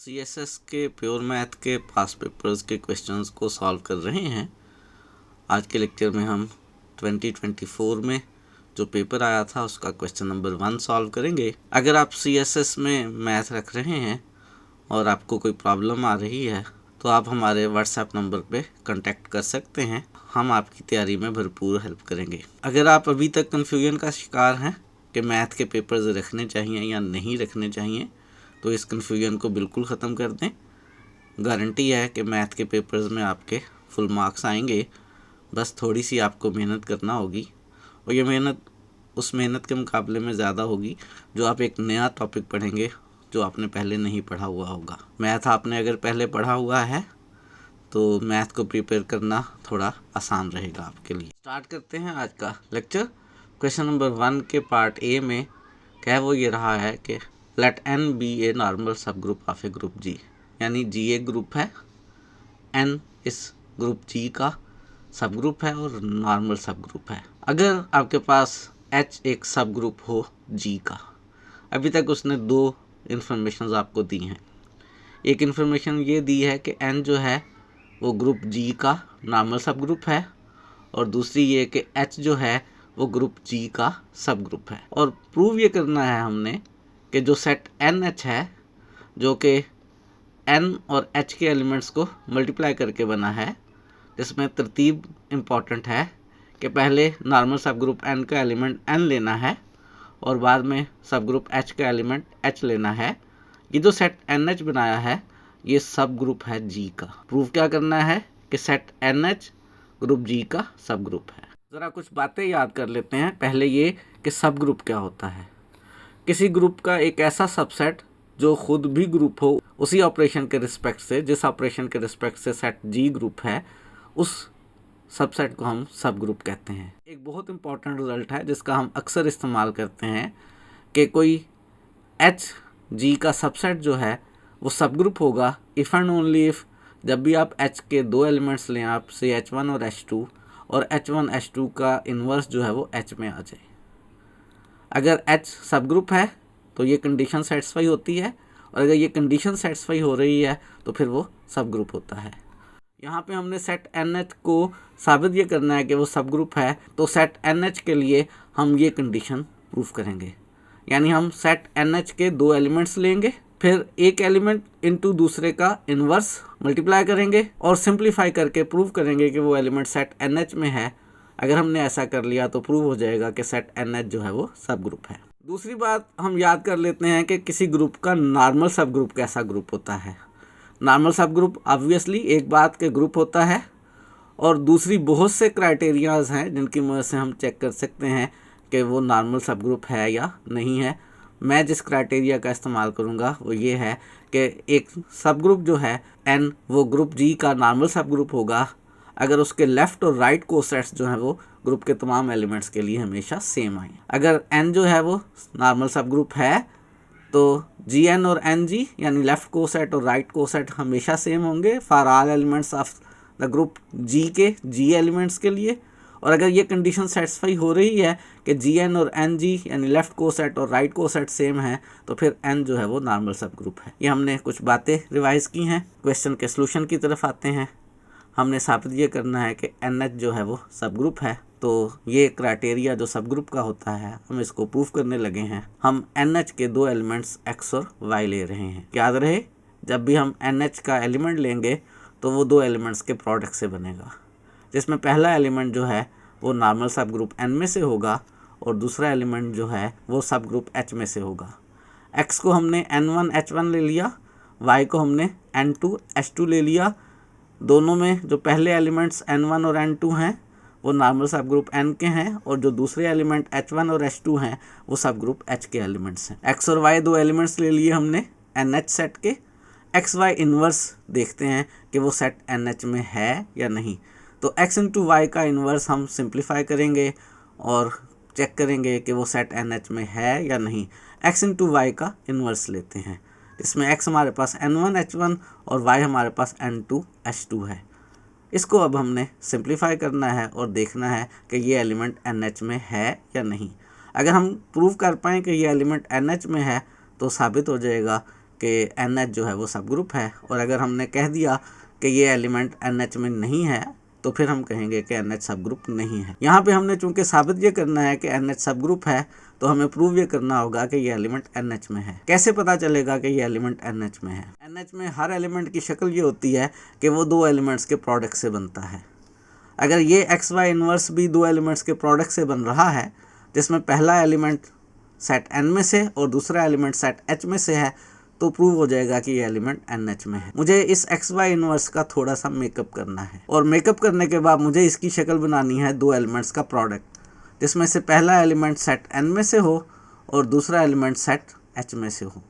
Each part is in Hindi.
सीएसएस के प्योर मैथ के पास पेपर्स के क्वेश्चंस को सॉल्व कर रहे हैं। आज के लेक्चर में हम 2024 में जो पेपर आया था उसका क्वेश्चन नंबर 1 सॉल्व करेंगे। अगर आप सीएसएस में मैथ रख रहे हैं और आपको कोई प्रॉब्लम आ रही है तो आप हमारे व्हाट्सएप नंबर पे कांटेक्ट कर सकते हैं। हम आपकी तैयारी में भरपूर हेल्प करेंगे। अगर आप अभी तक कन्फ्यूजन का शिकार हैं कि मैथ के पेपर्स रखने चाहिए या नहीं रखने चाहिए तो इस कन्फ्यूजन को बिल्कुल ख़त्म कर दें। गारंटी है कि मैथ के पेपर्स में आपके फुल मार्क्स आएंगे। बस थोड़ी सी आपको मेहनत करना होगी और ये मेहनत उस मेहनत के मुकाबले में ज़्यादा होगी जो आप एक नया टॉपिक पढ़ेंगे जो आपने पहले नहीं पढ़ा हुआ होगा। मैथ आपने अगर पहले पढ़ा हुआ है तो मैथ को प्रिपेयर करना थोड़ा आसान रहेगा आपके लिए। स्टार्ट करते हैं आज का लेक्चर। क्वेश्चन नंबर 1 के पार्ट ए में क्या वो ये रहा है कि let N be a normal subgroup of a group G, यानी जी एक ग्रुप है, एन इस ग्रुप जी का सब ग्रुप है और नॉर्मल सब ग्रुप है। अगर आपके पास एच एक सब ग्रुप हो जी का, अभी तक उसने दो इन्फॉर्मेशन आपको दी हैं। एक इन्फॉर्मेशन ये दी है कि एन जो है वो ग्रुप जी का नॉर्मल सब ग्रुप है और दूसरी ये कि एच जो है वो ग्रुप जी का सब ग्रुप है। और प्रूव ये करना है हमने कि जो सेट एन एच है जो कि एन और एच के एलिमेंट्स को मल्टीप्लाई करके बना है, जिसमें तरतीब इम्पॉर्टेंट है कि पहले नॉर्मल सब ग्रुप एन का एलिमेंट एन लेना है और बाद में सब ग्रुप एच का एलिमेंट एच लेना है। ये जो सेट एन एच बनाया है ये सब ग्रुप है जी का। प्रूफ क्या करना है कि सेट एन एच ग्रुप जी का सब ग्रुप है। ज़रा कुछ बातें याद कर लेते हैं। पहले ये कि सब ग्रुप क्या होता है। किसी ग्रुप का एक ऐसा सबसेट जो खुद भी ग्रुप हो उसी ऑपरेशन के रिस्पेक्ट से, जिस ऑपरेशन के रिस्पेक्ट से सेट जी ग्रुप है, उस सबसेट को हम सब ग्रुप कहते हैं। एक बहुत इंपॉर्टेंट रिजल्ट है जिसका हम अक्सर इस्तेमाल करते हैं कि कोई एच जी का सबसेट जो है वो सब ग्रुप होगा इफ़ एंड ओनली इफ़ जब भी आप एच के दो एलिमेंट्स लें, आप से H1 और H2, और H1 H2 का इन्वर्स जो है वो H में आ जाए। अगर H सब ग्रुप है तो ये कंडीशन सेटिस्फाई होती है और अगर ये कंडीशन सेटिस्फाई हो रही है तो फिर वो सब ग्रुप होता है। यहाँ पे हमने सेट एन एच को साबित ये करना है कि वो सब ग्रुप है, तो सेट एन एच के लिए हम ये कंडीशन प्रूफ करेंगे। यानी हम सेट एन एच के दो एलिमेंट्स लेंगे, फिर एक एलिमेंट इनटू दूसरे का इन्वर्स मल्टीप्लाई करेंगे और सिंप्लीफाई करके प्रूव करेंगे कि वो एलिमेंट सेट एन एच में है। अगर हमने ऐसा कर लिया तो प्रूव हो जाएगा कि सेट एन एच जो है वो सब ग्रुप है। दूसरी बात हम याद कर लेते हैं कि किसी ग्रुप का नॉर्मल सब ग्रुप कैसा ग्रुप होता है। नॉर्मल सब ग्रुप ऑब्वियसली एक बात के ग्रुप होता है और दूसरी बहुत से क्राइटेरियाज हैं जिनकी मदद से हम चेक कर सकते हैं कि वो नॉर्मल सब ग्रुप है या नहीं है। मैं जिस क्राइटेरिया का इस्तेमाल करूँगा वो ये है कि एक सब ग्रुप जो है एन वो ग्रुप जी का नॉर्मल सब ग्रुप होगा अगर उसके लेफ़्ट और राइट कोसेट्स जो हैं वो ग्रुप के तमाम एलिमेंट्स के लिए हमेशा सेम आए। अगर एन जो है वो नॉर्मल सब ग्रुप है तो जी एन और एन जी यानी लेफ़्ट कोसेट और राइट कोसेट हमेशा सेम होंगे for all elements of the group G के जी एलिमेंट्स के लिए। और अगर ये कंडीशन सेटिस्फाई हो रही है कि जी एन और एन जी यानी लेफ़्ट कोसेट और राइट कोसेट सेम है तो फिर एन जो है वो नॉर्मल सब ग्रुप है। ये हमने कुछ बातें रिवाइज की हैं। क्वेश्चन के सॉल्यूशन की तरफ आते हैं। हमने साबित ये करना है कि एन एच जो है वो सब ग्रुप है, तो ये क्राइटेरिया जो सब ग्रुप का होता है हम इसको प्रूफ करने लगे हैं। हम एन एच के दो एलिमेंट्स एक्स और वाई ले रहे हैं। याद रहे जब भी हम एन एच का एलिमेंट लेंगे तो वो दो एलिमेंट्स के प्रोडक्ट से बनेगा, जिसमें पहला एलिमेंट जो है वो नॉर्मल सब ग्रुप एन में से होगा और दूसरा एलिमेंट जो है वो सब ग्रुप एच में से होगा। एक्स को हमने N1 H1 ले लिया, वाई को हमने N2 H2 ले लिया। दोनों में जो पहले एलिमेंट्स N1 और N2 हैं वो नॉर्मल सब ग्रुप N के हैं और जो दूसरे एलिमेंट H1 और H2 हैं वो सब ग्रुप H के एलिमेंट्स हैं। X और Y दो एलिमेंट्स ले लिए हमने NH सेट के। XY इन्वर्स देखते हैं कि वो सेट NH में है या नहीं। तो X इंटू वाई का इन्वर्स हम सिंप्लीफाई करेंगे और चेक करेंगे कि वो सेट NH में है या नहीं। X इंटू वाई का इन्वर्स लेते हैं, इसमें X हमारे पास N1 H1 और Y हमारे पास N2 H2 है। इसको अब हमने सिंप्लीफाई करना है और देखना है कि ये एलिमेंट NH में है या नहीं। अगर हम प्रूव कर पाएँ कि ये एलिमेंट NH में है तो साबित हो जाएगा कि NH जो है वो सब ग्रुप है, और अगर हमने कह दिया कि ये एलिमेंट NH में नहीं है तो फिर हम कहेंगे कि NH सब ग्रुप नहीं है। यहाँ पे हमने चूंकि साबित ये करना है कि NH सब ग्रुप है तो हमें प्रूव ये करना होगा कि ये एलिमेंट NH में है। कैसे पता चलेगा कि ये एलिमेंट NH में है? NH में हर एलिमेंट की शक्ल ये होती है कि वो दो एलिमेंट्स के प्रोडक्ट से बनता है। अगर ये XY इन्वर्स भी दो एलिमेंट्स के प्रोडक्ट से बन रहा है, जिसमें पहला एलिमेंट सेट N में से और दूसरा एलिमेंट सेट H में से है, तो प्रूव हो जाएगा कि ये एलिमेंट NH में है। मुझे इस XY इन्वर्स का थोड़ा सा मेकअप करना है, और मेकअप करने के बाद मुझे इसकी शक्ल बनानी है दो एलिमेंट्स का प्रोडक्ट, जिसमें से पहला एलिमेंट सेट N में से हो और दूसरा एलिमेंट सेट H में से हो।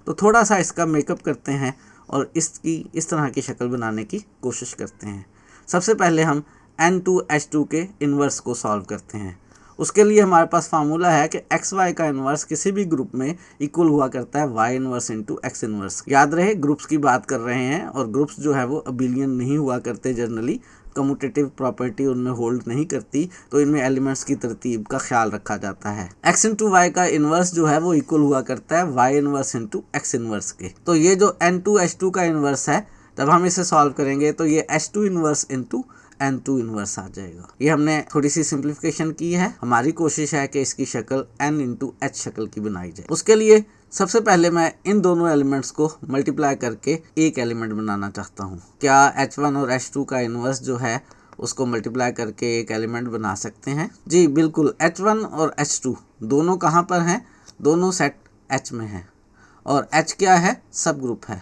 तो थोड़ा सा इसका मेकअप करते हैं और इसकी इस तरह की शक्ल बनाने की कोशिश करते हैं। सबसे पहले हम N2H2 के इन्वर्स को सॉल्व करते हैं। उसके लिए हमारे पास फार्मूला है कि XY का इन्वर्स किसी भी ग्रुप में इक्वल हुआ करता है Y inverse into X inverse. याद रहे ग्रुप्स की बात कर रहे हैं, और ग्रुप्स जो है वो अबिलियन नहीं हुआ करते, जनरली कम्यूटेटिव प्रॉपर्टी उनमें होल्ड नहीं करती, तो इनमें एलिमेंट्स की तरतीब का ख्याल रखा जाता है। X इंटू वाई का इन्वर्स जो है वो इक्वल हुआ करता है Y inverse into X inverse के। तो ये जो N2H2 का इन्वर्स है, जब हम इसे सॉल्व करेंगे तो ये H2 inverse into N2 inverse आ जाएगा। ये हमने थोड़ी सी सिंप्लीफिकेशन की है। हमारी कोशिश है कि इसकी शक्ल N इंटू H शक्ल की बनाई जाए। उसके लिए सबसे पहले मैं इन दोनों एलिमेंट्स को मल्टीप्लाई करके एक एलिमेंट बनाना चाहता हूँ। क्या H1 और H2 का इन्वर्स जो है उसको मल्टीप्लाई करके एक एलिमेंट बना सकते हैं? जी बिल्कुल। H1 और H2 दोनों कहाँ पर हैं? दोनों सेट H में हैं, और H क्या है? सब ग्रुप है।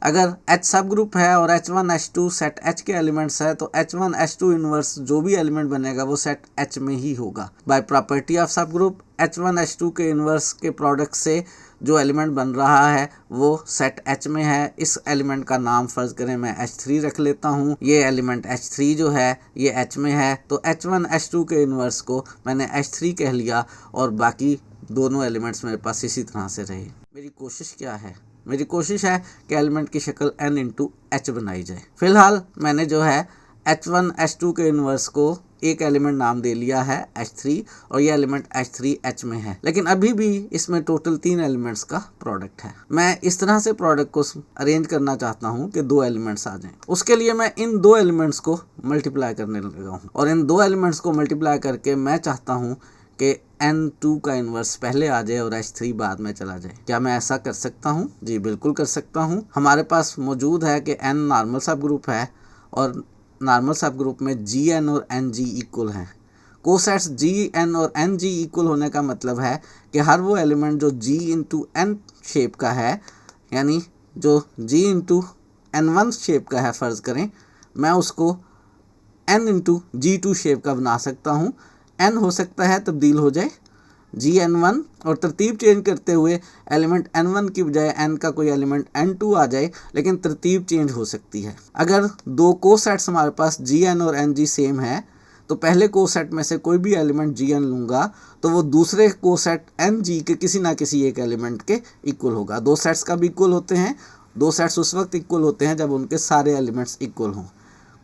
अगर H सब ग्रुप है और H1 H2 सेट H के एलिमेंट्स है, तो H1 H2 इन्वर्स जो भी एलिमेंट बनेगा वो सेट H में ही होगा। बाय प्रॉपर्टी ऑफ सब ग्रुप H1 H2 के इन्वर्स के प्रोडक्ट से जो एलिमेंट बन रहा है वो सेट H में है। इस एलिमेंट का नाम फर्ज करें मैं H3 रख लेता हूँ। ये एलिमेंट H3 जो है ये H में है, तो H1 H2 के इन्वर्स को मैंने H3 कह लिया, और बाकी दोनों एलिमेंट्स मेरे पास इसी तरह से रहे। मेरी कोशिश क्या है? मेरी कोशिश है कि एलिमेंट की शक्ल N इंटू H बनाई जाए। फिलहाल मैंने जो है H1 H2 के इन्वर्स को एक एलिमेंट नाम दे लिया है H3, और ये एलिमेंट H3 H में है, लेकिन अभी भी इसमें टोटल 3 एलिमेंट्स का प्रोडक्ट है। मैं इस तरह से प्रोडक्ट को अरेंज करना चाहता हूँ कि 2 एलिमेंट्स आ जाएं। उसके लिए मैं इन 2 एलिमेंट्स को मल्टीप्लाई करने लगा हूँ, और इन 2 एलिमेंट्स को मल्टीप्लाई करके मैं चाहता हूँ कि N2 का इन्वर्स पहले आ जाए और H3 बाद में चला जाए। क्या मैं ऐसा कर सकता हूँ? जी बिल्कुल कर सकता हूँ। हमारे पास मौजूद है कि N नॉर्मल सब ग्रुप है, और नॉर्मल सब ग्रुप में Gn और Ng इक्वल हैं। कोसेट्स Gn और Ng इक्वल होने का मतलब है कि हर वो एलिमेंट जो G इंटू N शेप का है, यानी जो G इंटू N1 शेप का है फ़र्ज़ करें, मैं उसको N इंटू G2 शेप का बना सकता हूँ। N हो सकता है तब्दील हो जाए Gn1, और तरतीब चेंज करते हुए एलिमेंट N1 की बजाय N का कोई एलिमेंट N2 आ जाए, लेकिन तरतीब चेंज हो सकती है। अगर 2 कोसेट्स हमारे पास Gn और Ng सेम है, तो पहले कोसेट में से कोई भी एलिमेंट Gn लूँगा तो वो दूसरे कोसेट Ng के किसी ना किसी एक एलिमेंट के इक्वल होगा। 2 सेट्स का भी इक्वल होते हैं। 2 सेट्स उस वक्त इक्वल होते हैं जब उनके सारे एलिमेंट्स इक्वल हों।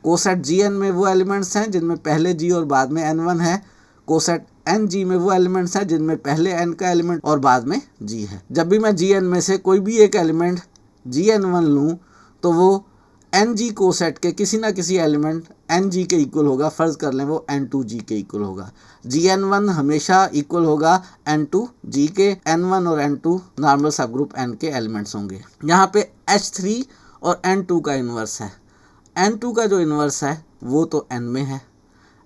कोसेट Gn में वो एलिमेंट्स हैं जिनमें पहले G और बाद में N1 है। कोसेट Ng में वो एलिमेंट्स हैं जिनमें पहले N का एलिमेंट और बाद में G है। जब भी मैं Gn में से कोई भी एक एलिमेंट Gn1 लूँ तो वो Ng कोसेट के किसी ना किसी एलिमेंट Ng के इक्वल होगा। फ़र्ज़ कर लें वो N2G के इक्वल होगा। Gn1 हमेशा इक्वल होगा N2G के। N1 और N2 नॉर्मल सब ग्रुप N के एलिमेंट्स होंगे। यहाँ पे H3 और N2 का इन्वर्स है। N2 का जो इन्वर्स है वो तो N में है,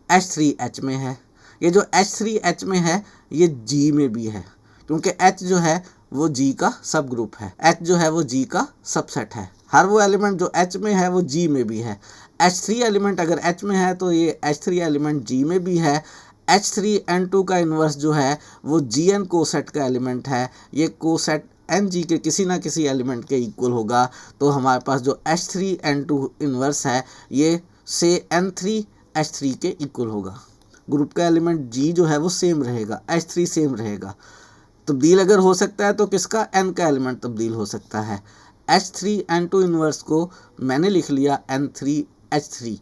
H3 H में है। ये जो H3 H में है ये G में भी है, क्योंकि H जो है वो G का सब ग्रुप है। H जो है वो G का सबसेट है। हर वो एलिमेंट जो H में है वो G में भी है। H3 एलिमेंट अगर H में है तो ये H3 एलिमेंट G में भी है। H3 N2 का इन्वर्स जो है वो Gn कोसेट का एलिमेंट है। ये कोसेट Ng के किसी ना किसी एलिमेंट के इक्वल होगा। तो हमारे पास जो H3 N2 इन्वर्स है ये से N3 H3 के इक्वल होगा। ग्रुप का एलिमेंट G जो है वो सेम रहेगा, H3 सेम रहेगा। तब्दील अगर हो सकता है तो किसका? N का एलिमेंट तब्दील हो सकता है। H3 N2 इन्वर्स को मैंने लिख लिया N3 H3।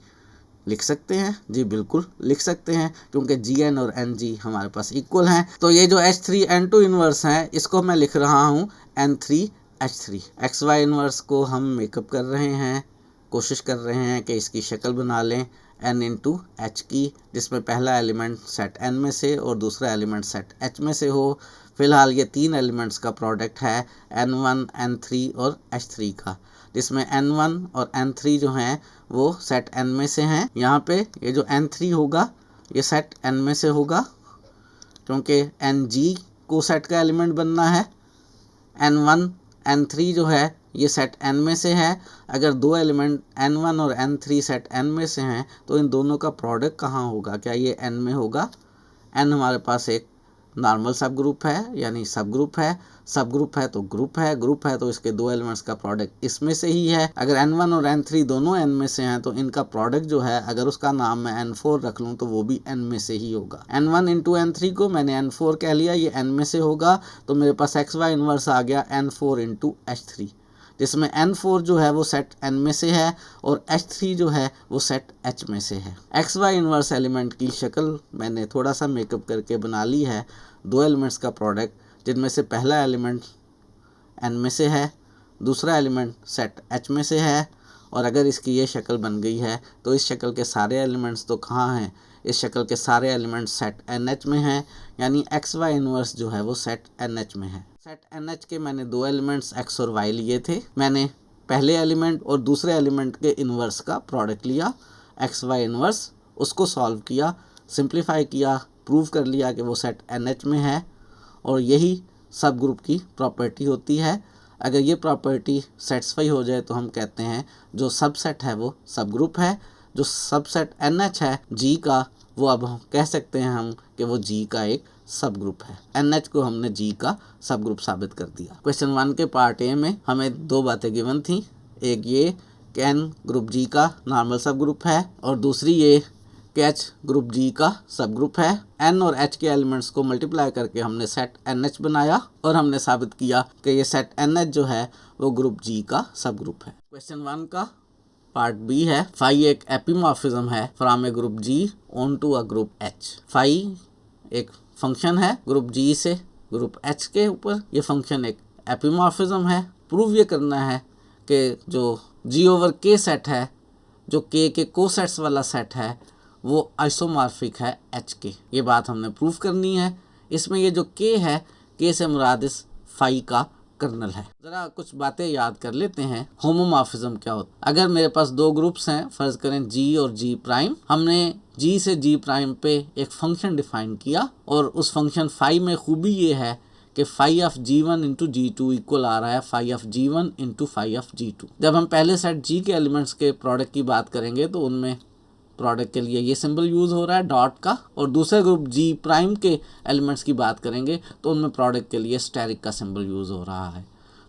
लिख सकते हैं? जी बिल्कुल लिख सकते हैं, क्योंकि Gn और Ng हमारे पास इक्वल हैं। तो ये जो H3 N2 इन्वर्स हैं इसको मैं लिख रहा हूँ N3 H3। X Y inverse को हम मेकअप कर रहे हैं, कोशिश कर रहे हैं कि इसकी शक्ल बना लें n इंटू एच की, जिसमें पहला एलिमेंट सेट n में से और दूसरा एलिमेंट सेट h में से हो। फिलहाल ये तीन एलिमेंट्स का प्रोडक्ट है n1, n3 और h3 का, जिसमें n1 और n3 जो हैं वो सेट n में से हैं। यहाँ पे ये जो n3 होगा ये सेट n में से होगा, क्योंकि ng को सेट का एलिमेंट बनना है। n1 n3 जो है ये सेट n में से है। अगर दो एलिमेंट n1 और n3 सेट n में से हैं तो इन दोनों का प्रोडक्ट कहाँ होगा? क्या ये n में होगा? n हमारे पास एक नॉर्मल सब ग्रुप है, यानी सब ग्रुप है। सब ग्रुप है तो ग्रुप है, ग्रुप है तो इसके दो एलिमेंट्स का प्रोडक्ट इसमें से ही है। अगर n1 और n3 दोनों n में से हैं तो इनका प्रोडक्ट जो है, अगर उसका नाम मैं n4 रख लूँ तो वो भी n में से ही होगा। n1 इंटू n3 को मैंने n4 कह लिया, ये n में से होगा, तो मेरे पास एक्स वाई इन्वर्स आ गया n4 इंटू h3, जिसमें n4 जो है वो सेट n में से है और h3 जो है वो सेट h में से है। एक्स वाई इन्वर्स एलिमेंट की शक्ल मैंने थोड़ा सा मेकअप करके बना ली है। दो एलिमेंट्स का प्रोडक्ट, जिनमें से पहला एलिमेंट n में से है, दूसरा एलिमेंट सेट h में से है। और अगर इसकी ये शक्ल बन गई है तो इस शक्ल के सारे एलिमेंट्स तो कहाँ हैं? इस शक्ल के सारे एलिमेंट्स सेट NH में हैं, यानी एक्स वाई इन्वर्स जो है वो सेट NH में है। सेट NH के मैंने दो एलिमेंट्स x और y लिए थे। मैंने पहले एलिमेंट और दूसरे एलिमेंट के इन्वर्स का प्रोडक्ट लिया, एक्स वाई इन्वर्स, उसको सॉल्व किया, सिंप्लीफाई किया, प्रूव कर लिया कि वो सेट NH में है। और यही सब ग्रुप की प्रॉपर्टी होती है। अगर ये प्रॉपर्टी सेटिस्फाई हो जाए तो हम कहते हैं जो सबसेट है वो सब ग्रुप है। जो सबसेट NH है G का, वो अब हम कह सकते हैं हम कि वो G का एक सब ग्रुप है। NH को हमने G का सब ग्रुप साबित कर दिया। क्वेश्चन 1 के पार्ट ए में हमें दो बातें गिवन थी, एक ये कि N ग्रुप G का नॉर्मल सब ग्रुप है और दूसरी ये कि H ग्रुप G का सब ग्रुप है। N और H के एलिमेंट्स को मल्टीप्लाई करके हमने सेट NH बनाया और हमने साबित किया कि ये सेट NH जो है वो ग्रुप G का सब ग्रुप है। क्वेश्चन 1 का पार्ट बी है, फाई एक एपिमॉर्फिज्म है from a group G onto a group H। Phi एक फंक्शन है ग्रुप G से ग्रुप H के ऊपर, ये फंक्शन एक एपिमॉर्फिज्म है। प्रूव ये करना है कि जो G ओवर K सेट है, जो K के कोसेट्स वाला सेट है, वो आइसोमॉर्फिक है H के। ये बात हमने प्रूफ करनी है। इसमें ये जो K है, K से मुराद इस फाई का कर्नल है। ज़रा कुछ बातें याद कर लेते हैं। होमोमॉर्फिज्म क्या होता है? अगर मेरे पास दो ग्रुप्स हैं, फर्ज करें G और G प्राइम, हमने G से G प्राइम पे एक फंक्शन डिफाइन किया और उस फंक्शन फाई में खूबी ये है कि phi of G1 into G2 equal आ रहा है phi of G1 into phi of G2। जब हम पहले सेट G के एलिमेंट्स के प्रोडक्ट की बात करेंगे तो उनमें प्रोडक्ट के लिए ये सिंबल यूज़ हो रहा है डॉट का, और दूसरे ग्रुप G प्राइम के एलिमेंट्स की बात करेंगे तो उनमें प्रोडक्ट के लिए स्टेरिक का सिंबल यूज़ हो रहा है।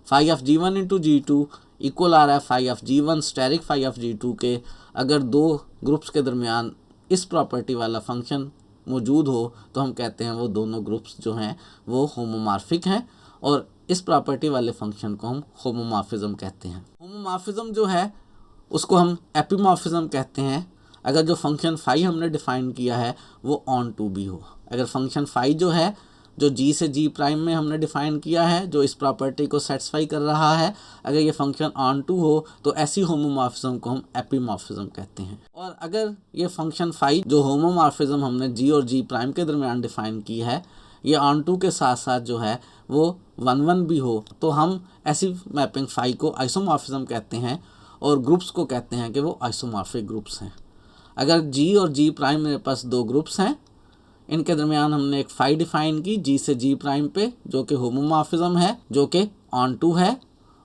Phi of G1 into G2 equal आ रहा है phi of G1 asterisk phi of G2 के। अगर दो ग्रुप्स के दरमियान इस प्रॉपर्टी वाला फंक्शन मौजूद हो तो हम कहते हैं वो दोनों ग्रुप्स जो हैं वो होमोमॉर्फिक हैं, और इस प्रॉपर्टी वाले फंक्शन को हम होमोमॉर्फिज्म कहते हैं। होमोमॉर्फिज्म जो है उसको हम एपिमॉर्फिज्म कहते हैं अगर जो फंक्शन फाई हमने डिफाइन किया है वो ऑन टू भी हो। अगर फंक्शन फाई जो है जो G से G प्राइम में हमने डिफाइन किया है, जो इस प्रॉपर्टी को सेटिस्फाई कर रहा है, अगर ये फंक्शन ऑन टू हो तो ऐसी होमोमॉर्फिज्म को हम एपिमॉर्फिज्म कहते हैं। और अगर ये फंक्शन फाई जो होमोमॉर्फिज्म हमने G और G प्राइम के दरमियान डिफाइन की है, ये ऑन टू के साथ साथ जो है वो 1-1 भी हो, तो हम ऐसी मैपिंग फाई को आइसोमॉर्फिज्म कहते हैं और ग्रुप्स को कहते हैं कि वो आइसोमॉर्फिक ग्रुप्स हैं। अगर G और G प्राइम मेरे पास दो ग्रुप्स हैं, इनके दरमियान हमने एक फाई डिफाइन की G से G प्राइम पे, जो कि होमोमॉर्फिज्म है, जो कि ऑन टू है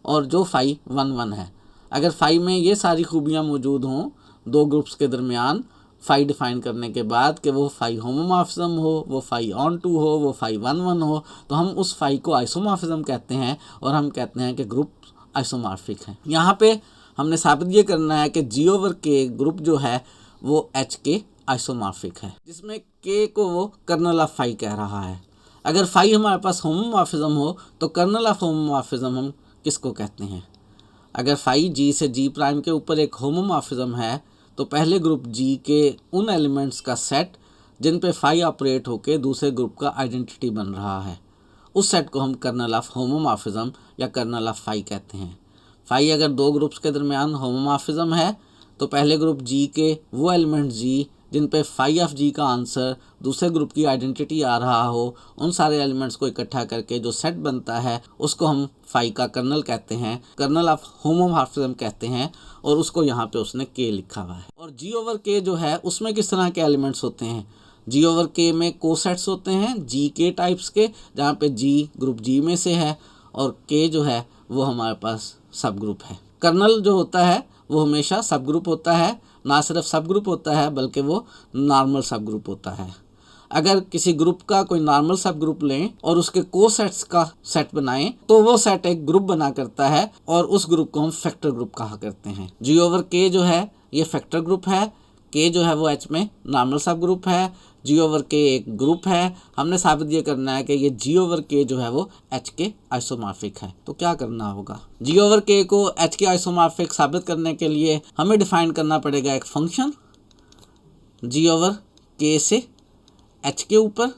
और जो फाई 1-1 है। अगर फाई में ये सारी खूबियाँ मौजूद हों दो ग्रुप्स के दरमियान फाई डिफाइन करने के बाद कि वो फाई होमोमॉर्फिज्म हो, वो फाई ऑन टू हो, वो फाई 1-1 हो, तो हम उस फाई को आइसोमॉर्फिज्म कहते हैं और हम कहते हैं कि ग्रुप आइसोमॉर्फिक है। यहाँ पे हमने साबित ये करना है कि G ओवर K ग्रुप जो है वो H के आइसोमॉर्फिक है, जिसमें K को वो कर्नल ऑफ फाई कह रहा है। अगर फाई हमारे पास होमोमॉर्फिज्म हो तो कर्नल ऑफ होमोमॉर्फिज्म हम किसको कहते हैं? अगर फाई G से G प्राइम के ऊपर एक होमोमॉर्फिज्म है तो पहले ग्रुप G के उन एलिमेंट्स का सेट जिन पे फाई ऑपरेट होके दूसरे ग्रुप का आइडेंटिटी बन रहा है, उस सेट को हम कर्नल ऑफ होमोमॉर्फिज्म या कर्नल ऑफ फाई कहते हैं। फाई अगर दो ग्रुप्स के दरमियान होमोमॉर्फिज्म है तो पहले ग्रुप जी के वो एलिमेंट जी जिन पे फाई ऑफ जी का आंसर दूसरे ग्रुप की आइडेंटिटी आ रहा हो, उन सारे एलिमेंट्स को इकट्ठा करके जो सेट बनता है उसको हम फाई का कर्नल कहते हैं, कर्नल ऑफ होमोमॉर्फिज्म कहते हैं। और उसको यहाँ पे उसने के लिखा हुआ है। और जी ओवर के जो है उसमें किस तरह के एलिमेंट्स होते हैं? जी ओवर के में कोसेट्स होते हैं जी के टाइप्स के, जहाँ पे जी ग्रुप जी में से है और के जो है वो हमारे पास सब ग्रुप है। कर्नल जो होता है वो हमेशा सब ग्रुप होता है, ना सिर्फ सब ग्रुप होता है बल्कि वो नॉर्मल सब ग्रुप होता है। अगर किसी ग्रुप का कोई नॉर्मल सब ग्रुप लें और उसके कोसेट्स का सेट बनाएं तो वो सेट एक ग्रुप बना करता है और उस ग्रुप को हम फैक्टर ग्रुप कहा करते हैं। जी ओवर के जो है ये फैक्टर ग्रुप है, के जो है वो एच में नॉर्मल सब ग्रुप है, जी ओवर के एक ग्रुप है। हमने साबित ये करना है कि ये जी ओवर के जो है वो एच के आइसोमॉर्फिक है। तो क्या करना होगा? जी ओवर के को एच के आइसोमॉर्फिक साबित करने के लिए हमें डिफाइन करना पड़ेगा एक फंक्शन जी ओवर के से एच के ऊपर,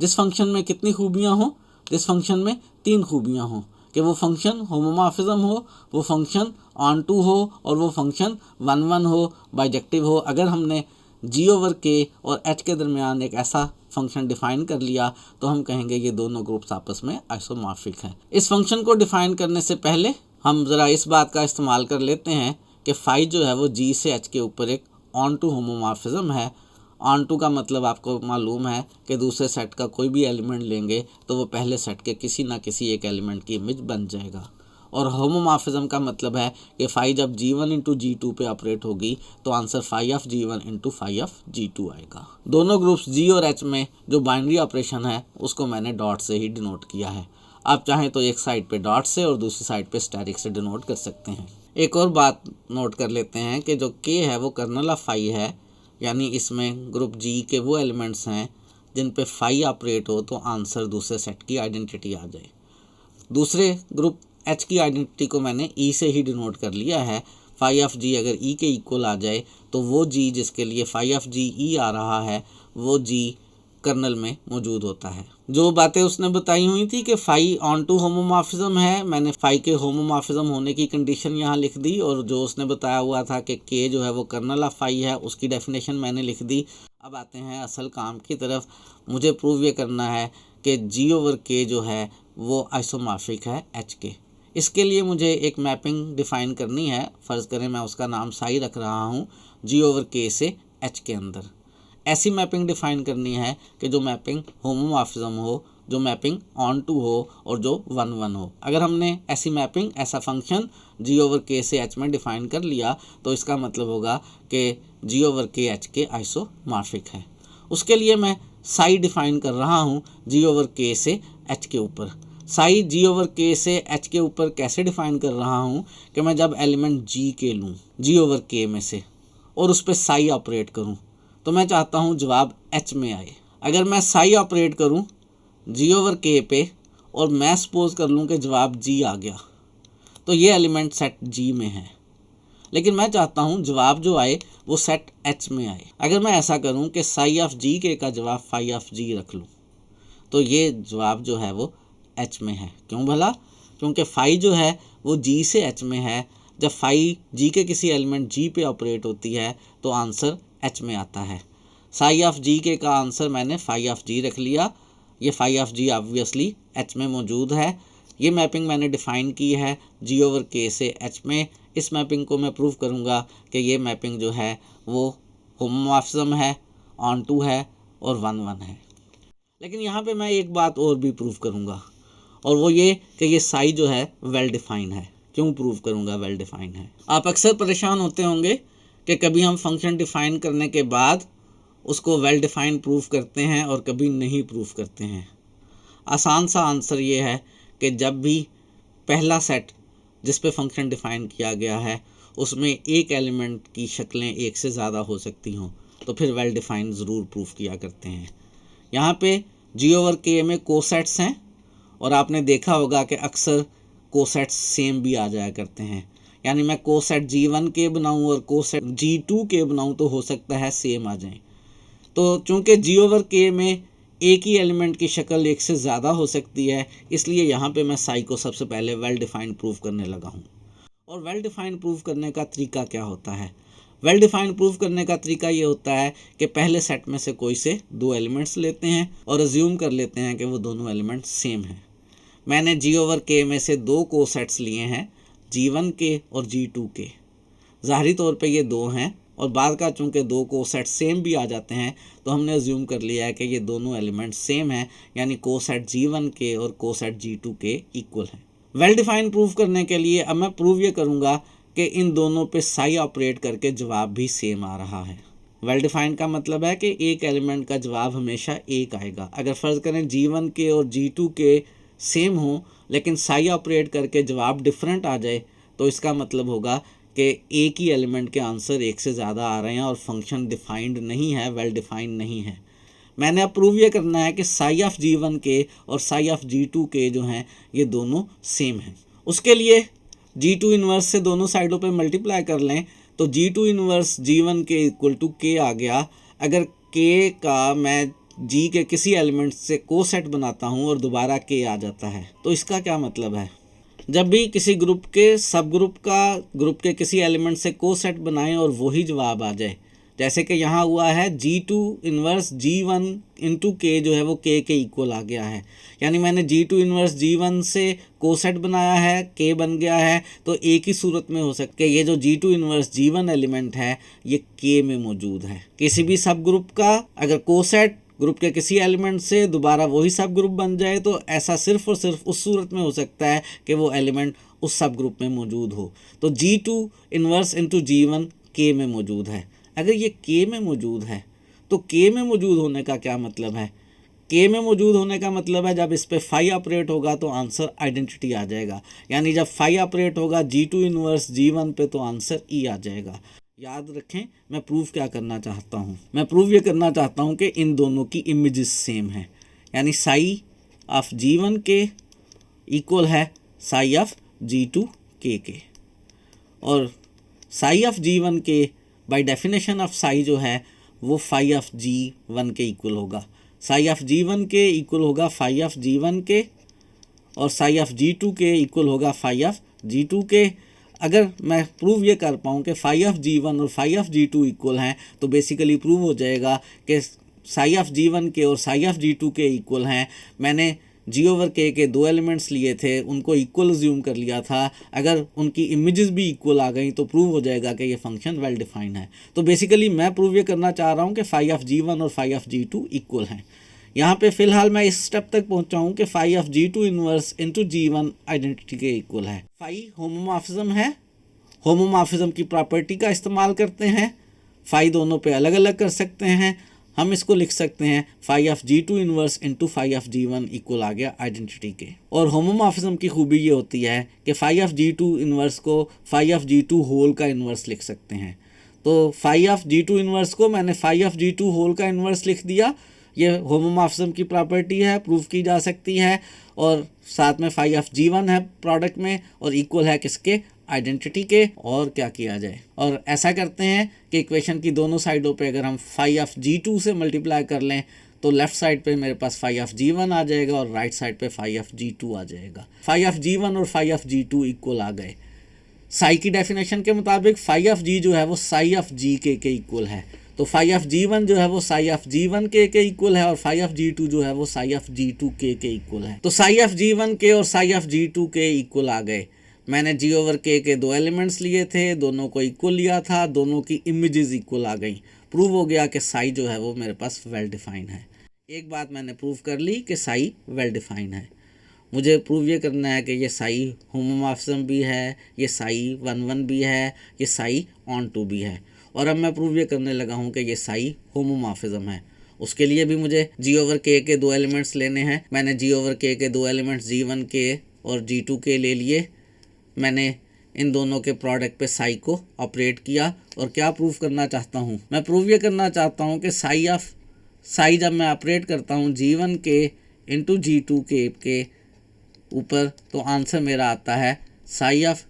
जिस फंक्शन में कितनी खूबियाँ हों? जिस फंक्शन में 3 खूबियाँ हों, कि वो फंक्शन होमोमॉर्फिज्म हो, वो फंक्शन ऑन टू हो और वो फंक्शन 1-1 हो, बाइजेक्टिव हो। अगर हमने जी ओवर के और एच के दरमियान एक ऐसा फंक्शन डिफाइन कर लिया तो हम कहेंगे ये दोनों ग्रुप्स आपस में आइसोमॉर्फिक हैं। इस फंक्शन को डिफाइन करने से पहले हम ज़रा इस बात का इस्तेमाल कर लेते हैं कि फाई जो है वो जी से एच के ऊपर एक ऑन टू होमोमॉर्फिज्म है। ऑन टू का मतलब आपको मालूम है कि दूसरे सेट का कोई भी एलिमेंट लेंगे तो वो पहले सेट के किसी ना किसी एक एलिमेंट की इमेज बन जाएगा। और होमोमॉर्फिज्म का मतलब है कि फाई जब G1 इंटू G2 पे ऑपरेट होगी तो answer phi of G1 into phi of G2 आएगा। दोनों ग्रुप्स G और H में जो बाइनरी ऑपरेशन है उसको मैंने डॉट से ही डिनोट किया है। आप चाहें तो एक साइड पे डॉट से और दूसरी साइड पे स्टैरिक से डिनोट कर सकते हैं। एक और बात नोट कर लेते हैं कि जो के है वो कर्नल ऑफ फाई है, यानी इसमें ग्रुप जी के वो एलिमेंट्स हैं जिन पे फाई ऑपरेट हो तो आंसर दूसरे सेट की आइडेंटिटी आ जाए। दूसरे ग्रुप एच की आइडेंटिटी को मैंने ई से ही डिनोट कर लिया है। फाई ऑफ जी अगर ई के इक्वल आ जाए तो वो जी जिसके लिए फाई ऑफ जी ई आ रहा है वो जी कर्नल में मौजूद होता है। जो बातें उसने बताई हुई थी कि फाई ऑन टू होमोमॉर्फिज्म है, मैंने फाई के होमोमॉर्फिज्म होने की कंडीशन यहाँ लिख दी। और जो उसने बताया हुआ था कि के जो है वो कर्नल ऑफ फाई है उसकी डेफिनेशन मैंने लिख दी। अब आते हैं असल काम की तरफ। मुझे प्रूव ये करना है कि जी ओवर के जो है वो आइसोमॉर्फिक है एच के। इसके लिए मुझे एक मैपिंग डिफ़ाइन करनी है। फ़र्ज़ करें मैं उसका नाम साई रख रहा हूँ जी ओवर के से एच के अंदर। ऐसी मैपिंग डिफ़ाइन करनी है कि जो मैपिंग होमोमॉर्फिज्म हो, जो मैपिंग ऑन टू हो और जो 1-1 हो। अगर हमने ऐसी मैपिंग, ऐसा फंक्शन जी ओवर के से एच में डिफ़ाइन कर लिया तो इसका मतलब होगा कि जी ओवर के एच के आइसोमॉर्फिक है। उसके लिए मैं साई डिफ़ाइन कर रहा हूँ जी ओवर के से एच के ऊपर। साई जी ओवर के से एच के ऊपर कैसे डिफ़ाइन कर रहा हूँ कि मैं जब एलिमेंट जी के लूँ जी ओवर के में से और उस पर साई ऑपरेट करूँ तो मैं चाहता हूँ जवाब एच में आए। अगर मैं साई ऑपरेट करूँ जी ओवर के पे और मैं सपोज कर लूँ कि जवाब जी आ गया तो ये एलिमेंट सेट जी में है, लेकिन मैं चाहता हूँ जवाब जो आए वो सेट एच में आए। अगर मैं ऐसा करूँ कि साई ऑफ जी के का जवाब फाई ऑफ जी रख लूँ तो ये जवाब जो है वो एच में है। क्यों भला? क्योंकि फाई जो है वो जी से एच में है। जब फाई जी के किसी एलिमेंट जी पे ऑपरेट होती है तो आंसर एच में आता है। साई ऑफ जी के का आंसर मैंने फाई ऑफ जी रख लिया। ये phi of G obviously H में मौजूद है। ये मैपिंग मैंने डिफ़ाइन की है जी ओवर के से एच में। इस मैपिंग को मैं प्रूव करूँगा कि ये मैपिंग जो है वो होमोमॉर्फिज्म है, ऑन टू है और 1-1 है। लेकिन यहाँ पे मैं एक बात और भी प्रूव करूँगा और वो ये कि ये साई जो है वेल डिफ़ाइन है। क्यों प्रूव करूँगा वेल डिफ़ाइन है? आप अक्सर परेशान होते होंगे कि कभी हम फंक्शन डिफ़ाइन करने के बाद उसको वेल डिफ़ाइन प्रूव करते हैं और कभी नहीं प्रूव करते हैं। आसान सा आंसर ये है कि जब भी पहला सेट जिस पे फंक्शन डिफ़ाइन किया गया है उसमें एक एलिमेंट की शक्लें एक से ज़्यादा हो सकती हों तो फिर वेल डिफ़ाइन ज़रूर प्रूव किया करते हैं। यहाँ पे जी ओवर के में कोसेट्स हैं और आपने देखा होगा कि अक्सर कोसेट्स सेम भी आ जाया करते हैं। यानी मैं कोसेट G1 के बनाऊँ और कोसेट G2 के बनाऊँ तो हो सकता है सेम आ जाएं। तो चूंकि जी ओवर के में एक ही एलिमेंट की शक्ल एक से ज़्यादा हो सकती है, इसलिए यहाँ पे मैं साई को सबसे पहले वेल डिफाइंड प्रूव करने लगा हूँ। और वेल डिफाइंड प्रूव करने का तरीका क्या होता है? वेल डिफाइंड प्रूव करने का तरीका ये होता है कि पहले सेट में से कोई से दो एलिमेंट्स लेते हैं और अज्यूम कर लेते हैं कि वो दोनों एलिमेंट्स सेम हैं। मैंने जी ओवर के में से दो को सेट्स लिए हैं, G1 के और G2 के। ज़ाहरी तौर पे ये दो हैं और बाद का चूँकि दो को सेट सेम भी आ जाते हैं तो हमने अज्यूम कर लिया है कि ये दोनों एलिमेंट्स सेम हैं, यानी को सेट G1 के और को सेट G2 के इक्वल हैं। वेल डिफाइन प्रूव करने के लिए अब मैं प्रूव ये करूँगा कि इन दोनों पे साई ऑपरेट करके जवाब भी सेम आ रहा है। वेल डिफाइंड का मतलब है कि एक एलिमेंट का जवाब हमेशा एक आएगा। अगर फ़र्ज़ करें G1 के और G2 के सेम हों लेकिन साई ऑपरेट करके जवाब डिफरेंट आ जाए तो इसका मतलब होगा कि एक ही एलिमेंट के आंसर एक से ज़्यादा आ रहे हैं और फंक्शन डिफाइंड नहीं है, वेल डिफाइंड नहीं है। मैंने अब प्रूव ये करना है कि साई ऑफ G1 के और साई ऑफ G2 के जो हैं ये दोनों सेम हैं। उसके लिए G2 इन्वर्स से दोनों साइडों पे मल्टीप्लाई कर लें तो G2 इन्वर्स G1 के इक्वल टू K आ गया। अगर K का मैं G के किसी एलिमेंट से कोसेट बनाता हूँ और दोबारा K आ जाता है तो इसका क्या मतलब है? जब भी किसी ग्रुप के सब ग्रुप का ग्रुप के किसी एलिमेंट से कोसेट बनाएं और वही जवाब आ जाए, जैसे कि यहाँ हुआ है G2 inverse G1 into K जो है वो K के इक्वल आ गया है, यानी मैंने G2 इन्वर्स G1 से कोसेट बनाया है, K बन गया है। तो एक ही सूरत में हो सकता है ये जो G2 इन्वर्स G1 एलिमेंट है ये K में मौजूद है। किसी भी सब ग्रुप का अगर कोसेट ग्रुप के किसी एलिमेंट से दोबारा वही सब ग्रुप बन जाए तो ऐसा सिर्फ और सिर्फ उस सूरत में हो सकता है कि वो एलिमेंट उस सब ग्रुप में मौजूद हो। तो G2 inverse into G1 K में मौजूद है। अगर ये K में मौजूद है तो K में मौजूद होने का क्या मतलब है? K में मौजूद होने का मतलब है जब इस पे फाई ऑपरेट होगा तो आंसर आइडेंटिटी आ जाएगा, यानी जब फाई ऑपरेट होगा G2 इन्वर्स G1 पे तो आंसर E आ जाएगा। याद रखें मैं प्रूव क्या करना चाहता हूँ, मैं प्रूव ये करना चाहता हूँ कि इन दोनों की इमेजेस सेम है, यानी साई ऑफ G1 के इक्वल है साई ऑफ G2 के और साई ऑफ G1 के बाय डेफिनेशन ऑफ साई जो है वो फाई ऑफ G1 के इक्वल होगा। साई ऑफ G1 के इक्वल होगा फाई ऑफ G1 के और साई ऑफ G2 के इक्वल होगा फाई ऑफ G2 के। अगर मैं प्रूव ये कर पाऊँ कि फाई ऑफ G1 और फाई ऑफ G2 इक्वल हैं तो बेसिकली प्रूव हो जाएगा कि साई ऑफ G1 के और साई ऑफ G2 के इक्वल हैं। मैंने G ओवर K के दो एलिमेंट्स लिए थे, उनको इक्वल अज्यूम कर लिया था। अगर उनकी इमेजेस भी इक्वल आ गई तो प्रूव हो जाएगा कि ये फंक्शन वेल डिफाइंड है। तो बेसिकली मैं प्रूव ये करना चाह रहा हूँ कि फाई ऑफ G1 और फाई ऑफ G2 इक्वल हैं। यहाँ पे फ़िलहाल मैं इस स्टेप तक पहुँचा हूँ कि phi of G2 inverse into G1 identity के इक्वल है। फाई होमोमॉर्फिज्म है, होमोमॉर्फिज्म की प्रॉपर्टी का इस्तेमाल करते हैं, फाई दोनों पे अलग अलग कर सकते हैं। हम इसको लिख सकते हैं phi of G2 inverse into phi of G1 equal आ गया आइडेंटिटी के। और होमोमॉर्फिज्म की खूबी ये होती है कि फाई ऑफ G2 इन्वर्स को फाई ऑफ G2 होल का इन्वर्स लिख सकते हैं। तो फाई ऑफ G2 इन्वर्स को मैंने फाई ऑफ G2 होल का इन्वर्स लिख दिया। ये होमोमॉर्फिज्म की प्रॉपर्टी है, प्रूफ की जा सकती है। और साथ में फाई ऑफ G1 है प्रोडक्ट में और इक्वल है किसके? आइडेंटिटी के। और क्या किया जाए, और ऐसा करते हैं कि इक्वेशन की दोनों साइडों पे अगर हम फाई ऑफ G2 से मल्टीप्लाई कर लें तो लेफ्ट साइड पे मेरे पास फाई ऑफ G1 आ जाएगा और राइट साइड पे फाई ऑफ G2 आ जाएगा। फाई ऑफ G1 और फाई ऑफ G2 इक्वल आ गए। साई की डेफिनेशन के मुताबिक फाई ऑफ G जो है वो साई ऑफ G के इक्वल है। तो फाई ऑफ G1 जो है वो साई ऑफ G1 के इक्वल है और फाई ऑफ G2 जो है वो साई ऑफ G2 के इक्वल है। तो साई ऑफ G1 के और साई ऑफ G2 के इक्वल आ गए। मैंने G ओवर K के दो एलिमेंट्स लिए थे, दोनों को इक्वल लिया था, दोनों की इमेजेस इक्वल आ गई। प्रूव हो गया कि साई जो है वो मेरे पास वेल डिफाइन है। एक बात मैंने प्रूव कर ली कि साई वेल डिफाइन है। मुझे प्रूव ये करना है कि ये साई होमोमॉर्फिज्म भी है, ये साई 1 भी है, ये साई ऑन 2 भी है। और अब मैं प्रूव ये करने लगा हूँ कि ये साई होमोमॉर्फिज्म है। उसके लिए भी मुझे G ओवर K के दो एलिमेंट्स लेने हैं। मैंने G ओवर K के दो एलिमेंट्स G1 के और G2 के ले लिए। मैंने इन दोनों के प्रोडक्ट पे साई को ऑपरेट किया और क्या प्रूव करना चाहता हूँ? मैं प्रूव ये करना चाहता हूँ कि साई जब मैं ऑपरेट करता हूँ G1 के इंटू G2 के ऊपर तो आंसर मेरा आता है साई ऑफ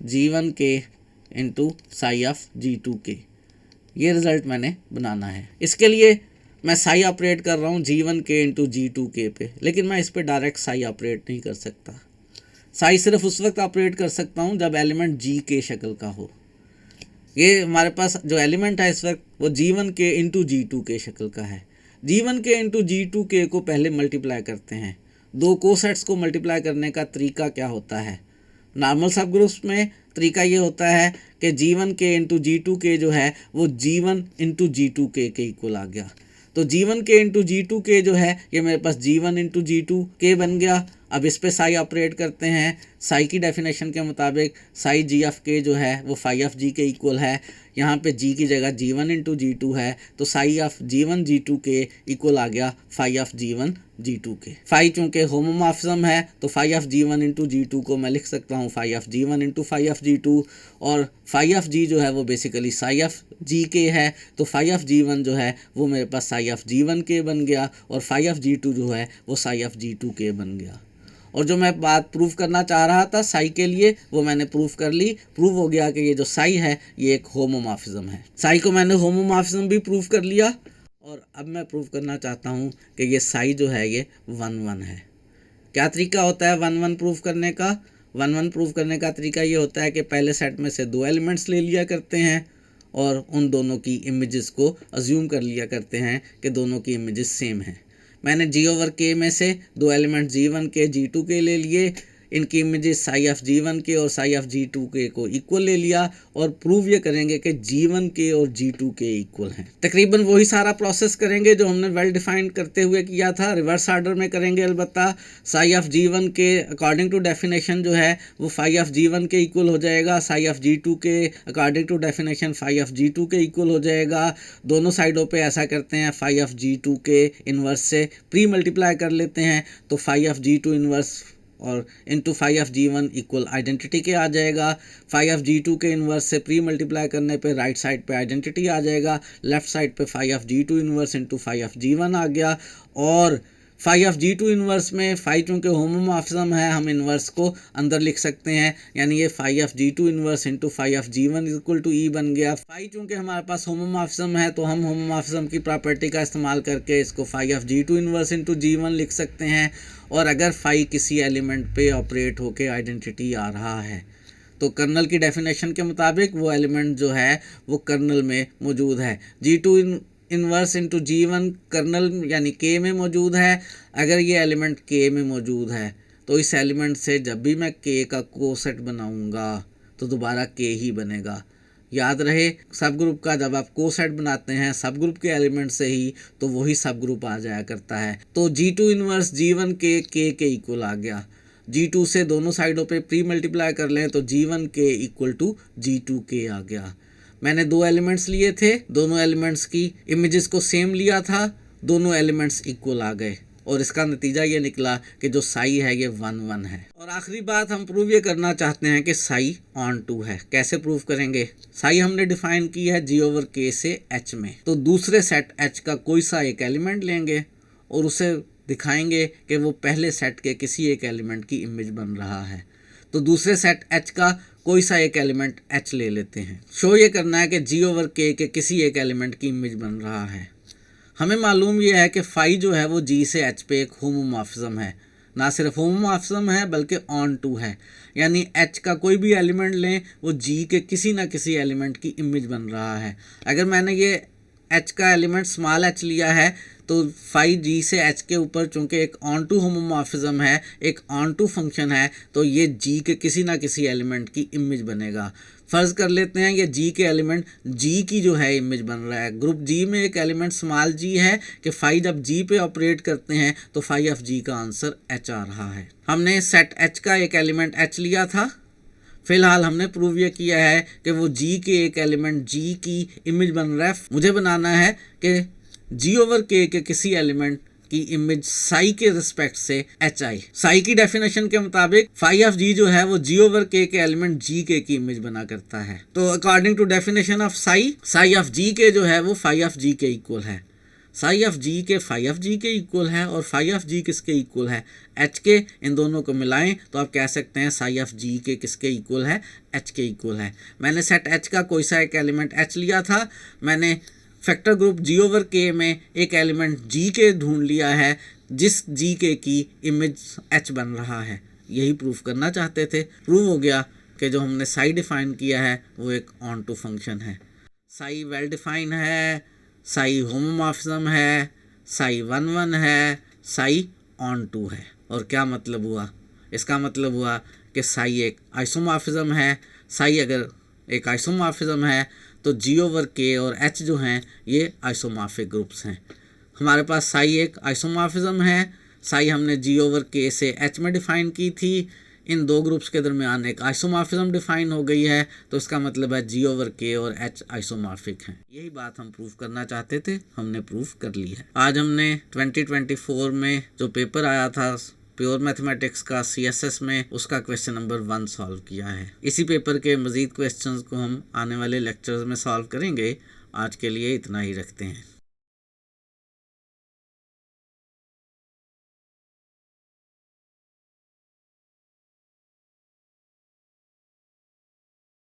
G1 के इंटू साई ऑफ G2 के। ये रिज़ल्ट मैंने बनाना है। इसके लिए मैं साई ऑपरेट कर रहा हूँ G1 के इंटू G2 के पे, लेकिन मैं इस पर डायरेक्ट साई ऑपरेट नहीं कर सकता। साई सिर्फ उस वक्त ऑपरेट कर सकता हूँ जब एलिमेंट G के शक्ल का हो। ये हमारे पास जो एलिमेंट है इस वक्त वो G1 के इंटू G2 के शक्ल का है। G1 के इंटू G2 के को पहले मल्टीप्लाई करते हैं। दो कोसेट्स को मल्टीप्लाई करने का तरीका क्या होता है? नॉर्मल सब ग्रुप्स में तरीका ये होता है कि G1 के इंटू G2 के जो है वो G1 इंटू G2 के इक्वल आ गया। तो G1 के इंटू G2 के जो है ये मेरे पास G1 इंटू G2 के बन गया। अब इस पे साई ऑपरेट करते हैं। साई की डेफिनेशन के मुताबिक साई जी ऑफ के जो है वो फाई ऑफ जी के इक्वल है। यहाँ पे जी की जगह G1 इंटू G2 है, तो साई ऑफ G1 G2 के इक्वल आ गया फाई ऑफ G1 G2 के। फाई चूँकि होमोमॉर्फिज्म है तो phi of G1 into G2 को मैं लिख सकता हूँ phi of G1 into phi of G2, और फाई ऑफ G जो है वो बेसिकली साई ऑफ G के है, तो फाई ऑफ G1 जो है वो मेरे पास साई ऑफ G1 के बन गया, और फाई ऑफ G2 जो है वो साई ऑफ G2 के बन गया। और जो मैं बात प्रूव करना चाह रहा था साई के लिए वो मैंने प्रूव कर ली। प्रूव हो गया कि ये जो साई है ये एक होमोमॉर्फिज्म है। साई को मैंने होमोमॉर्फिज्म भी प्रूव कर लिया, और अब मैं प्रूव करना चाहता हूँ कि ये साई जो है ये 1-1 है। क्या तरीका होता है 1-1 प्रूव करने का? 1-1 प्रूव करने का तरीका ये होता है कि पहले सेट में से दो एलिमेंट्स ले लिया करते हैं और उन दोनों की इमेजेस को अज्यूम कर लिया करते हैं कि दोनों की इमेजेस सेम हैं। मैंने G ओवर K में से दो एलिमेंट G1 के G2 के ले लिए, इनकी इमेजेस साई ऑफ G1 के और साई ऑफ G2 के को इक्वल ले लिया, और प्रूव ये करेंगे कि G1 के और G2 के इक्वल हैं। तकरीबन वही सारा प्रोसेस करेंगे जो हमने वेल डिफाइंड करते हुए किया था, रिवर्स ऑर्डर में करेंगे अलबत्ता। साई ऑफ G1 के अकॉर्डिंग टू डेफिनेशन जो है वो फाई ऑफ G1 के इक्वल हो जाएगा, साई ऑफ G2 के according to definition phi of G2 के इक्वल हो जाएगा। दोनों साइडों पे ऐसा करते हैं, फाई ऑफ G2 के इन्वर्स से प्री मल्टीप्लाई कर लेते हैं, तो फाई ऑफ G2 इन्वर्स और into phi of G1 equal identity के आ जाएगा। फाई ऑफ G2 के इन्वर्स से प्री मल्टीप्लाई करने पे राइट साइड पे आइडेंटिटी आ जाएगा, लेफ्ट साइड पे phi of G2 inverse into phi of G1 आ गया। और फाई ऑफ G2 इन्वर्स में फाई चूँकि होमोमॉर्फिज्म है हम इन्वर्स को अंदर लिख सकते हैं, यानी ये phi of G2 inverse into phi of G1 equal to e बन गया। फाई चूँकि हमारे पास होमोमॉर्फिज्म है तो हम होमोमॉर्फिज्म की प्रॉपर्टी का इस्तेमाल करके इसको phi of G2 inverse into G1 लिख सकते हैं। और अगर फाई किसी एलिमेंट पे ऑपरेट होके आइडेंटिटी आ रहा है तो कर्नल की डेफिनेशन के मुताबिक वो एलिमेंट जो है वो कर्नल में मौजूद है। G2 inverse into G1 kernel यानी K में मौजूद है। अगर ये एलिमेंट K में मौजूद है तो इस एलिमेंट से जब भी मैं K का कोसेट बनाऊंगा तो दोबारा K ही बनेगा। याद रहे सब ग्रुप का जब आप कोसेट बनाते हैं सब ग्रुप के एलिमेंट से ही तो वही सब ग्रुप आ जाया करता है। तो G2 इन्वर्स G1 के K के इक्वल आ गया। G2 से दोनों साइडों पे प्री मल्टीप्लाई कर लें तो G1 के इक्वल टू G2 के आ गया। मैंने दो एलिमेंट्स लिए थे, दोनों एलिमेंट्स की इमेजेस को सेम लिया था, दोनों एलिमेंट्स इक्वल आ गए, और इसका नतीजा ये निकला कि जो साई है ये 1-1 है। और आखिरी बात हम प्रूव ये करना चाहते हैं कि साई ऑन टू है। कैसे प्रूव करेंगे? साई हमने डिफाइन की है G ओवर K से H में, तो दूसरे सेट H का कोई सा एक एलिमेंट लेंगे और उसे दिखाएंगे कि वो पहले सेट के किसी एक एलिमेंट की इमेज बन रहा है। तो दूसरे सेट H का कोई सा एक एलिमेंट H ले लेते हैं। शो ये करना है कि G ओवर K के किसी एक एलिमेंट की इमेज बन रहा है। हमें मालूम यह है कि फाई जो है वो G से H पे एक होमोमॉर्फिज्म है। ना सिर्फ होमोमॉर्फिज्म है बल्कि ऑन टू है, यानी H का कोई भी एलिमेंट लें वो G के किसी ना किसी एलिमेंट की इमेज बन रहा है। अगर मैंने ये H का एलिमेंट स्मॉल h लिया है तो फाई G से H के ऊपर चूँकि एक ऑन टू होमोमॉर्फिज्म है, एक ऑन टू फंक्शन है, तो ये G के किसी ना किसी एलिमेंट की इमेज बनेगा। फ़र्ज़ कर लेते हैं ये G के एलिमेंट G की जो है इमेज बन रहा है। ग्रुप G में एक एलिमेंट स्मॉल g है कि फाई जब G पे ऑपरेट करते हैं तो फाई ऑफ G का आंसर H आ रहा है। हमने सेट H का एक एलिमेंट H लिया था। फ़िलहाल हमने प्रूव ये किया है कि वो G के एक एलिमेंट G की इमेज बन रहा है। मुझे बनाना है कि G ओवर K के किसी एलिमेंट की इमेज साई के रिस्पेक्ट से HI। साई की डेफिनेशन के मुताबिक फाई ऑफ G जो है वो G ओवर K के एलिमेंट GK की इमेज बना करता है। तो according to definition of psi of GK जो है वो फाई ऑफ G के इक्वल है। साई ऑफ G के फाई ऑफ G के इक्वल है, और फाई ऑफ G किसके इक्वल है? H के। इन दोनों को मिलाएं तो आप कह सकते हैं साई ऑफ G के किसके इक्वल है? H के इक्वल है। मैंने सेट H का कोई सा एक एलिमेंट H लिया था। मैंने factor group G over K में एक एलिमेंट G के ढूंढ लिया है जिस G के की इमेज H बन रहा है। यही प्रूफ करना चाहते थे। प्रूव हो गया कि जो हमने साई डिफाइन किया है वो एक ऑन टू फंक्शन है। साई वेल डिफाइन है, साई होमोमॉर्फिज्म है, साई 1 1 है, साई ऑन टू है। और क्या मतलब हुआ? इसका मतलब हुआ कि साई एक आइसोमॉर्फिज्म है। साई अगर एक आइसोमॉर्फिज्म है तो G ओवर K और H जो हैं ये आइसोमॉर्फिक ग्रुप्स हैं। हमारे पास साई एक आइसोमॉर्फिज्म है। साई हमने G ओवर K से H में डिफ़ाइन की थी। इन दो ग्रुप्स के दरमियान एक आइसोमॉर्फिज्म डिफ़ाइन हो गई है, तो इसका मतलब है G ओवर K और H आइसोमॉर्फिक हैं। यही बात हम प्रूफ करना चाहते थे, हमने प्रूफ कर ली है। आज हमने 2024 में जो पेपर आया था प्योर मैथमेटिक्स का CSS में, उसका क्वेश्चन नंबर 1 सॉल्व किया है। इसी पेपर के मज़ीद क्वेश्चंस को हम आने वाले लेक्चर्स में सॉल्व करेंगे। आज के लिए इतना ही रखते हैं।